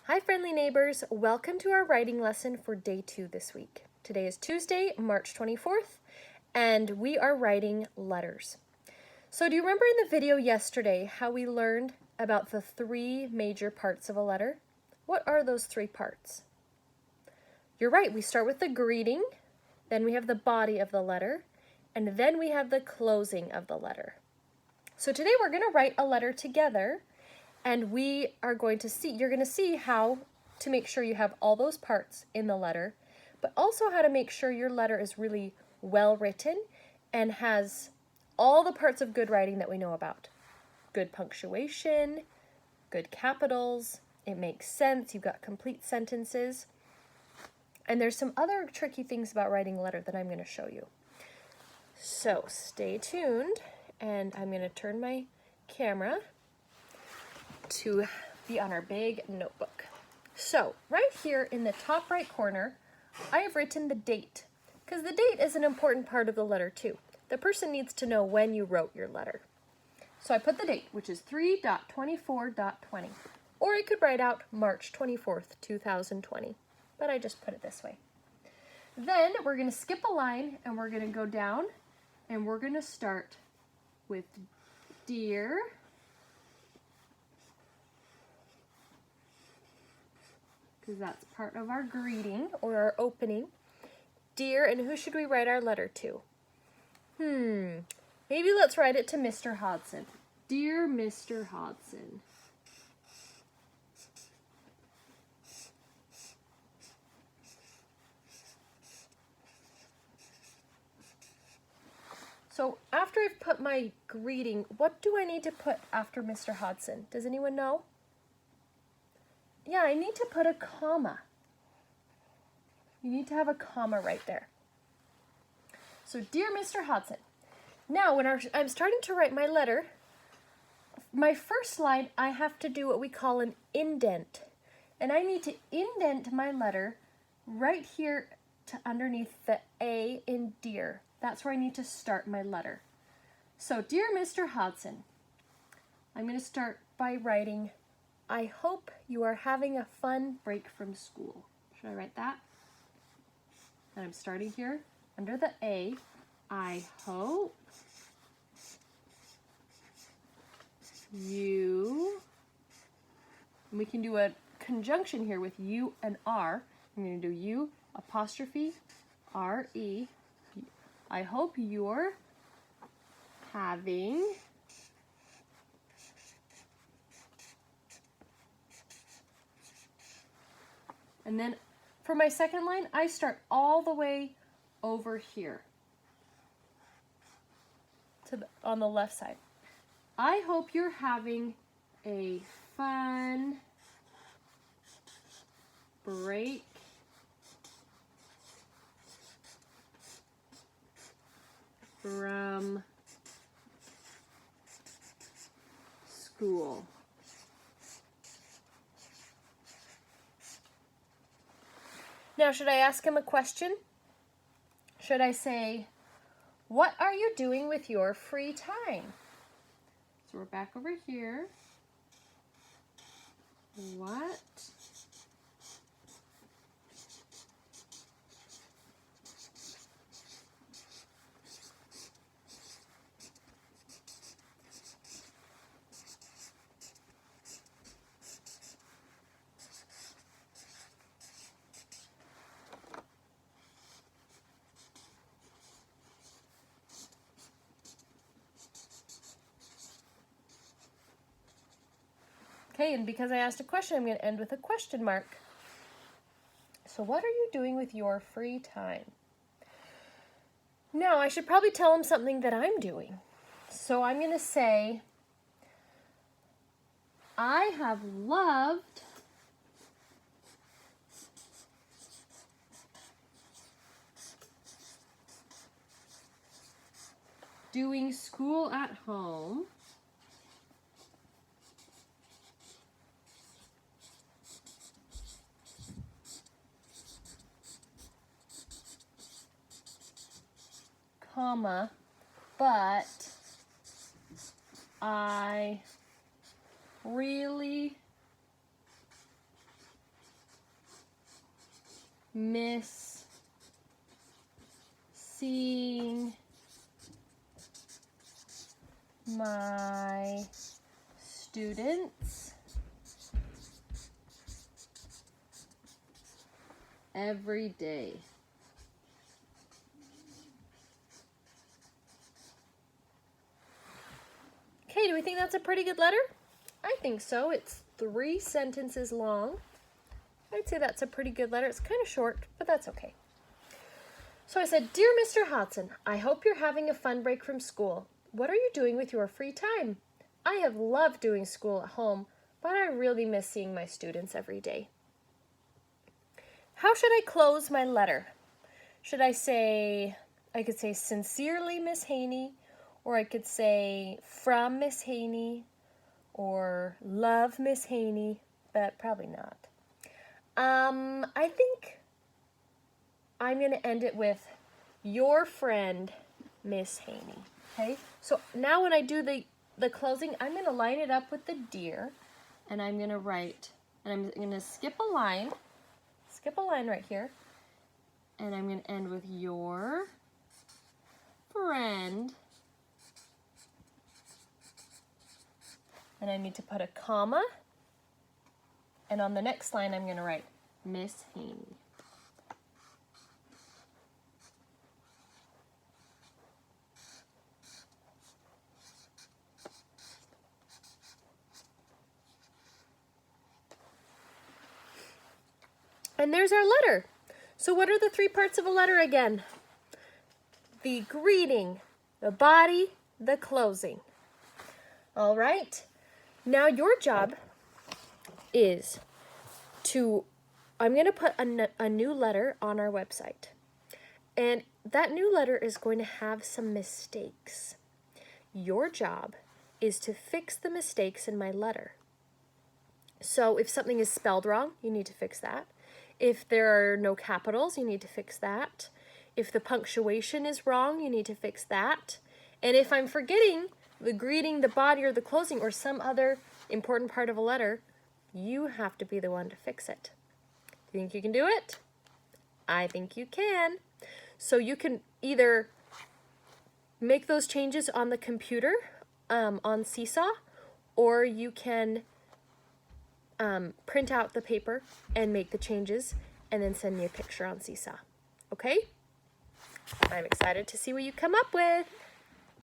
Hi friendly neighbors, welcome to our writing lesson for day 2 this week. Today is Tuesday, March 24th, and we are writing letters. So do you remember in the video yesterday how we learned about the 3 major parts of a letter? What are those 3 parts? You're right, we start with the greeting, then we have the body of the letter, and then we have the closing of the letter. So today we're going to write a letter together, and we are going to see, you're going to see how to make sure you have all those parts in the letter, but also how to make sure your letter is really well written and has all the parts of good writing that we know about. Good punctuation, good capitals, it makes sense, you've got complete sentences. And there's some other tricky things about writing a letter that I'm going to show you. So stay tuned, and I'm going to turn my camera to be on our big notebook. So right here in the top right corner, I have written the date, because the date is an important part of the letter too. The person needs to know when you wrote your letter. So I put the date, which is 3.24.20, or I could write out March 24th, 2020, but I just put it this way. Then we're going to skip a line and we're going to go down and we're going to start with dear, because that's part of our greeting or our opening. Dear, and who should we write our letter to? Maybe let's write it to Mr. Hodson. Dear Mr. Hodson. So after I've put my greeting, what do I need to put after Mr. Hodson? Does anyone know? Yeah, I need to put a comma. You need to have a comma right there. So, dear Mr. Hodson. Now, when I'm starting to write my letter, my first line, I have to do what we call an indent. And I need to indent my letter right here to underneath the A in dear. That's where I need to start my letter. So, dear Mr. Hodson, I'm going to start by writing, I hope you are having a fun break from school. Should I write that? And I'm starting here under the A. I hope you, and we can do a conjunction here with U and R. I'm going to do U apostrophe R-E. I hope you're having and then for my second line, I start all the way over here to on the left side. I hope you're having a fun break from school. Now, should I ask him a question? Should I say, what are you doing with your free time? So we're back over here. What Okay, and because I asked a question, I'm going to end with a question mark. So what are you doing with your free time? Now, I should probably tell him something that I'm doing. So I'm going to say, I have loved doing school at home. Comma, but I really miss seeing my students every day. Okay, do we think that's a pretty good letter? I think so. It's 3 sentences long. I'd say that's a pretty good letter. It's kind of short, but that's okay. So I said, "Dear Mr. Hodson, I hope you're having a fun break from school. What are you doing with your free time? I have loved doing school at home, but I really miss seeing my students every day." How should I close my letter? Should I could say, "Sincerely, Miss Haney," or I could say, "From Miss Haney," or "Love, Miss Haney," but probably not. I think I'm going to end it with, "Your friend, Miss Haney." Okay, so now when I do the closing, I'm going to line it up with the dear, and I'm going to write, and I'm going to skip a line right here, and I'm going to end with "your friend," and I need to put a comma, and on the next line I'm going to write "Miss Haney." And there's our letter. So what are the 3 parts of a letter again? The greeting, the body, the closing. All right. Now your job is I'm going to put a new letter on our website. And that new letter is going to have some mistakes. Your job is to fix the mistakes in my letter. So if something is spelled wrong, you need to fix that. If there are no capitals, you need to fix that. If the punctuation is wrong, you need to fix that. And if I'm forgetting the greeting, the body, or the closing, or some other important part of a letter, you have to be the one to fix it. Do you think you can do it? I think you can. So you can either make those changes on the computer, on Seesaw, or you can print out the paper and make the changes and then send me a picture on Seesaw. Okay? I'm excited to see what you come up with.